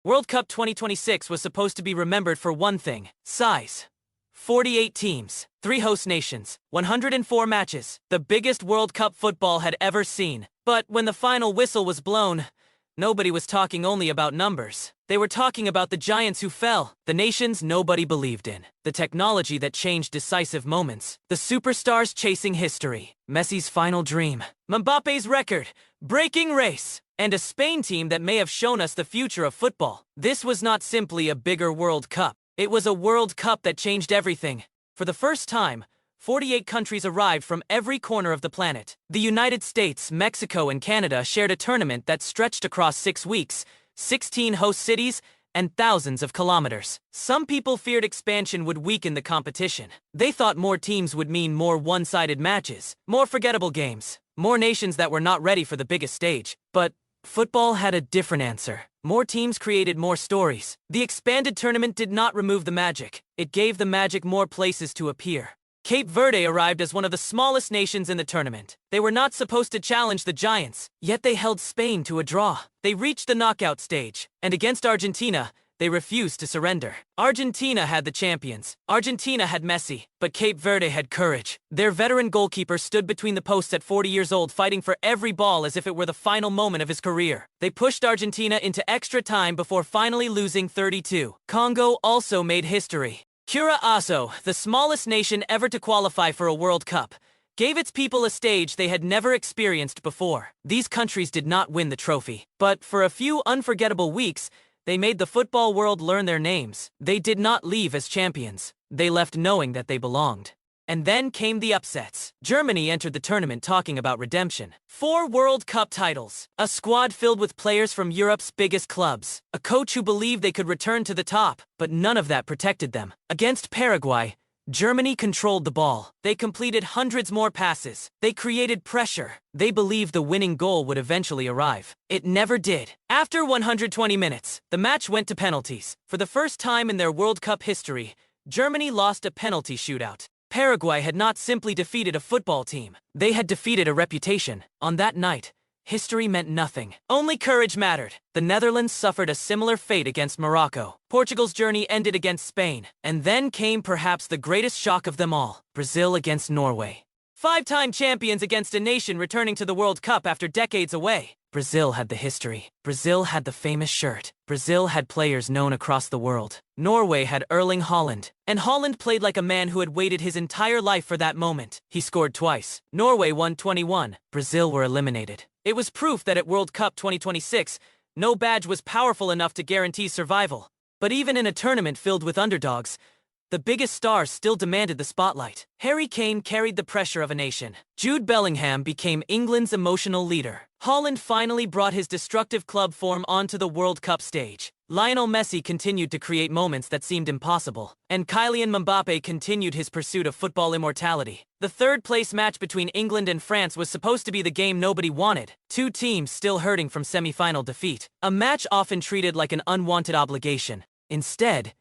World Cup 2026 was supposed to be remembered for one thing: size. 48 teams, 3 host nations, 104 matches, the biggest World Cup football had ever seen. But when the final whistle was blown, nobody was talking only about numbers. They were talking about the giants who fell, the nations nobody believed in, the technology that changed decisive moments, the superstars chasing history, Messi's final dream, Mbappé's record-breaking race, and a Spain team that may have shown us the future of football. This was not simply a bigger World Cup. It was a World Cup that changed everything. For the first time, 48 countries arrived from every corner of the planet. The United States, Mexico, and Canada shared a tournament that stretched across 6 weeks, 16 host cities, and thousands of kilometers. Some people feared expansion would weaken the competition. They thought more teams would mean more one-sided matches, more forgettable games, more nations that were not ready for the biggest stage. But football had a different answer. More teams created more stories. The expanded tournament did not remove the magic. It gave the magic more places to appear. Cape Verde arrived as one of the smallest nations in the tournament. They were not supposed to challenge the giants, yet they held Spain to a draw. They reached the knockout stage, and against Argentina, they refused to surrender. Argentina had the champions. Argentina had Messi, but Cape Verde had courage. Their veteran goalkeeper stood between the posts at 40 years old, fighting for every ball as if it were the final moment of his career. They pushed Argentina into extra time before finally losing 32. Congo also made history. Curaçao, the smallest nation ever to qualify for a World Cup, gave its people a stage they had never experienced before. These countries did not win the trophy, but for a few unforgettable weeks, they made the football world learn their names. They did not leave as champions. They left knowing that they belonged. And then came the upsets. Germany entered the tournament talking about redemption. 4 World Cup titles. A squad filled with players from Europe's biggest clubs. A coach who believed they could return to the top, but none of that protected them. Against Paraguay, Germany controlled the ball. They completed hundreds more passes. They created pressure. They believed the winning goal would eventually arrive. It never did. After 120 minutes, the match went to penalties. For the first time in their World Cup history, Germany lost a penalty shootout. Paraguay had not simply defeated a football team. They had defeated a reputation. On that night, history meant nothing. Only courage mattered. The Netherlands suffered a similar fate against Morocco. Portugal's journey ended against Spain. And then came perhaps the greatest shock of them all: Brazil against Norway. 5-time champions against a nation returning to the World Cup after decades away. Brazil had the history. Brazil had the famous shirt. Brazil had players known across the world. Norway had Erling Haaland. And Haaland played like a man who had waited his entire life for that moment. He scored twice. Norway won 21. Brazil were eliminated. It was proof that at World Cup 2026, no badge was powerful enough to guarantee survival. But even in a tournament filled with underdogs, the biggest stars still demanded the spotlight. Harry Kane carried the pressure of a nation. Jude Bellingham became England's emotional leader. Haaland finally brought his destructive club form onto the World Cup stage. Lionel Messi continued to create moments that seemed impossible. And Kylian Mbappé continued his pursuit of football immortality. The third-place match between England and France was supposed to be the game nobody wanted. 2 teams still hurting from semi-final defeat. A match often treated like an unwanted obligation. Instead,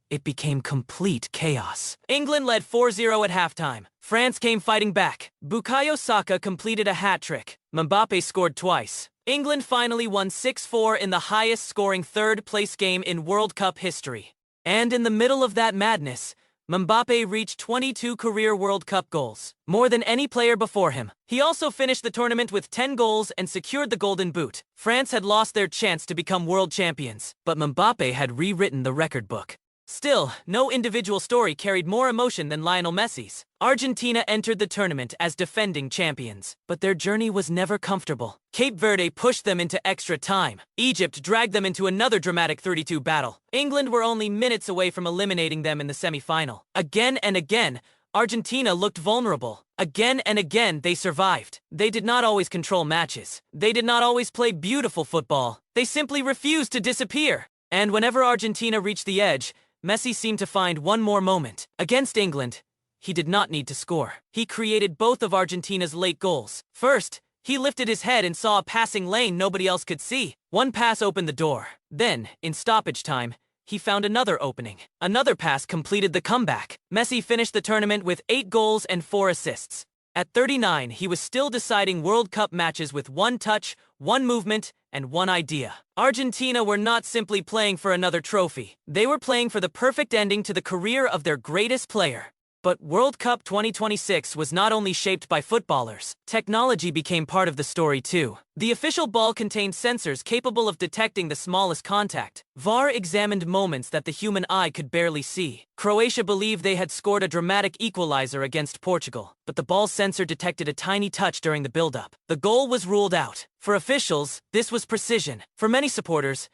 it became complete chaos. England led 4-0 at halftime. France came fighting back. Bukayo Saka completed a hat-trick. Mbappé scored twice. England finally won 6-4 in the highest-scoring third-place game in World Cup history. And in the middle of that madness, Mbappé reached 22 career World Cup goals, more than any player before him. He also finished the tournament with 10 goals and secured the Golden Boot. France had lost their chance to become world champions, but Mbappé had rewritten the record book. Still, no individual story carried more emotion than Lionel Messi's. Argentina entered the tournament as defending champions, but their journey was never comfortable. Cape Verde pushed them into extra time. Egypt dragged them into another dramatic 32 battle. England were only minutes away from eliminating them in the semi-final. Again and again, Argentina looked vulnerable. Again and again, they survived. They did not always control matches. They did not always play beautiful football. They simply refused to disappear. And whenever Argentina reached the edge, Messi seemed to find one more moment. Against England, he did not need to score. He created both of Argentina's late goals. First, he lifted his head and saw a passing lane nobody else could see. One pass opened the door. Then, in stoppage time, he found another opening. Another pass completed the comeback. Messi finished the tournament with 8 goals and 4 assists. At 39, he was still deciding World Cup matches with one touch, one movement, and one idea. Argentina were not simply playing for another trophy. They were playing for the perfect ending to the career of their greatest player. But World Cup 2026 was not only shaped by footballers. Technology became part of the story too. The official ball contained sensors capable of detecting the smallest contact. VAR examined moments that the human eye could barely see. Croatia believed they had scored a dramatic equalizer against Portugal, but the ball sensor detected a tiny touch during the build-up. The goal was ruled out. For officials, this was precision. For many supporters,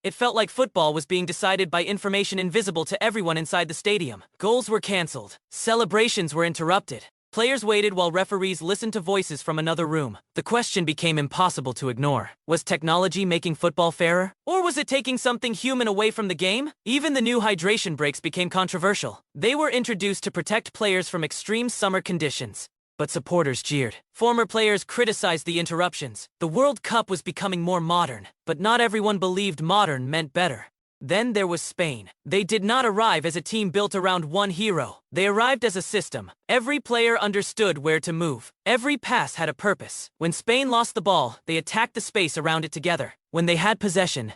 it felt like football was being decided by information invisible to everyone inside the stadium. Goals were cancelled. Celebrations were interrupted. Players waited while referees listened to voices from another room. The question became impossible to ignore. Was technology making football fairer? Or was it taking something human away from the game? Even the new hydration breaks became controversial. They were introduced to protect players from extreme summer conditions. But supporters jeered. Former players criticized the interruptions. The World Cup was becoming more modern, but not everyone believed modern meant better. Then there was Spain. They did not arrive as a team built around one hero. They arrived as a system. Every player understood where to move. Every pass had a purpose. When Spain lost the ball, they attacked the space around it together. When they had possession,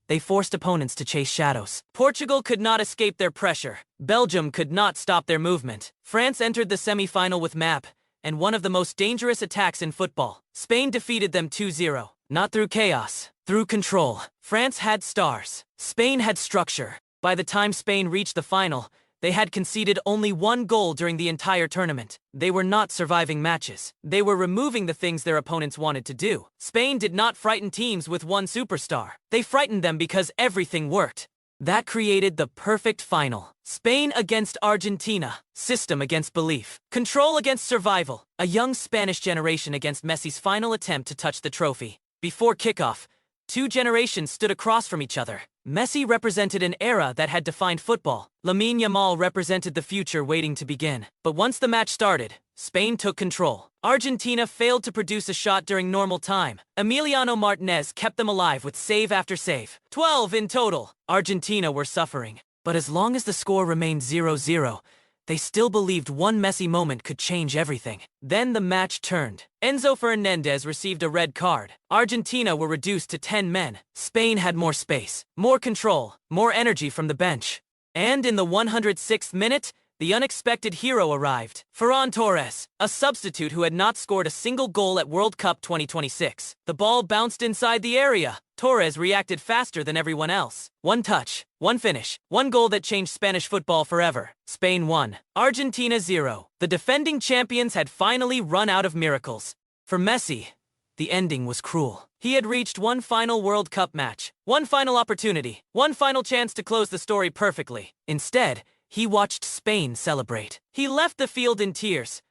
they forced opponents to chase shadows. Portugal could not escape their pressure. Belgium could not stop their movement. France entered the semi-final with Mbappé, and one of the most dangerous attacks in football. Spain defeated them 2-0. Not through chaos, through control. France had stars. Spain had structure. By the time Spain reached the final, they had conceded only one goal during the entire tournament. They were not surviving matches. They were removing the things their opponents wanted to do. Spain did not frighten teams with one superstar. They frightened them because everything worked. That created the perfect final. Spain against Argentina. System against belief. Control against survival. A young Spanish generation against Messi's final attempt to touch the trophy. Before kickoff, two generations stood across from each other. Messi represented an era that had defined football. Lamine Yamal represented the future waiting to begin. But once the match started, Spain took control. Argentina failed to produce a shot during normal time. Emiliano Martinez kept them alive with save after save. 12 in total. Argentina were suffering. But as long as the score remained 0-0, they still believed one Messi moment could change everything. Then the match turned. Enzo Fernandez received a red card. Argentina were reduced to 10 men. Spain had more space, more control, more energy from the bench. And in the 106th minute, the unexpected hero arrived. Ferran Torres, a substitute who had not scored a single goal at World Cup 2026. The ball bounced inside the area. Torres reacted faster than everyone else. One touch, one finish, one goal that changed Spanish football forever. Spain won. Argentina 0. The defending champions had finally run out of miracles. For Messi, the ending was cruel. He had reached one final World Cup match, one final opportunity, one final chance to close the story perfectly. Instead, he watched Spain celebrate. He left the field in tears,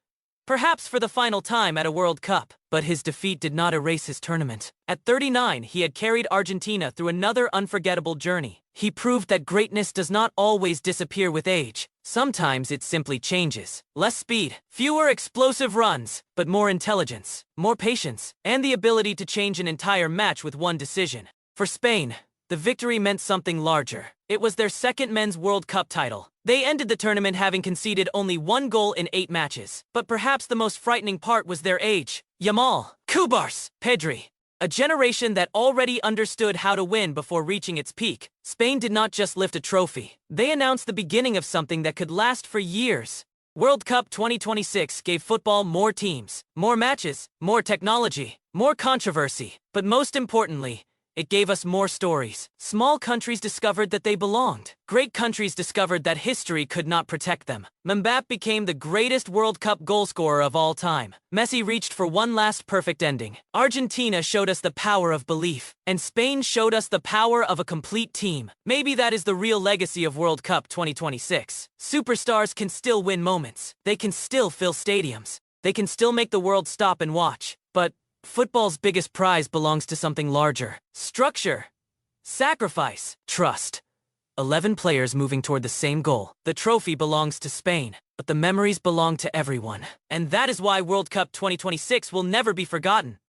perhaps for the final time at a World Cup. But his defeat did not erase his tournament. At 39, he had carried Argentina through another unforgettable journey. He proved that greatness does not always disappear with age. Sometimes it simply changes. Less speed, fewer explosive runs, but more intelligence, more patience, and the ability to change an entire match with one decision. For Spain, the victory meant something larger. It was their second men's World Cup title. They ended the tournament having conceded only one goal in 8 matches. But perhaps the most frightening part was their age. Yamal, Kubars, Pedri. A generation that already understood how to win before reaching its peak. Spain did not just lift a trophy. They announced the beginning of something that could last for years. World Cup 2026 gave football more teams, more matches, more technology, more controversy. But most importantly, it gave us more stories. Small countries discovered that they belonged. Great countries discovered that history could not protect them. Mbappé became the greatest World Cup goalscorer of all time. Messi reached for one last perfect ending. Argentina showed us the power of belief. And Spain showed us the power of a complete team. Maybe that is the real legacy of World Cup 2026. Superstars can still win moments. They can still fill stadiums. They can still make the world stop and watch. But football's biggest prize belongs to something larger. Structure, sacrifice, trust. 11 players moving toward the same goal. The trophy belongs to Spain, but the memories belong to everyone. And that is why World Cup 2026 will never be forgotten.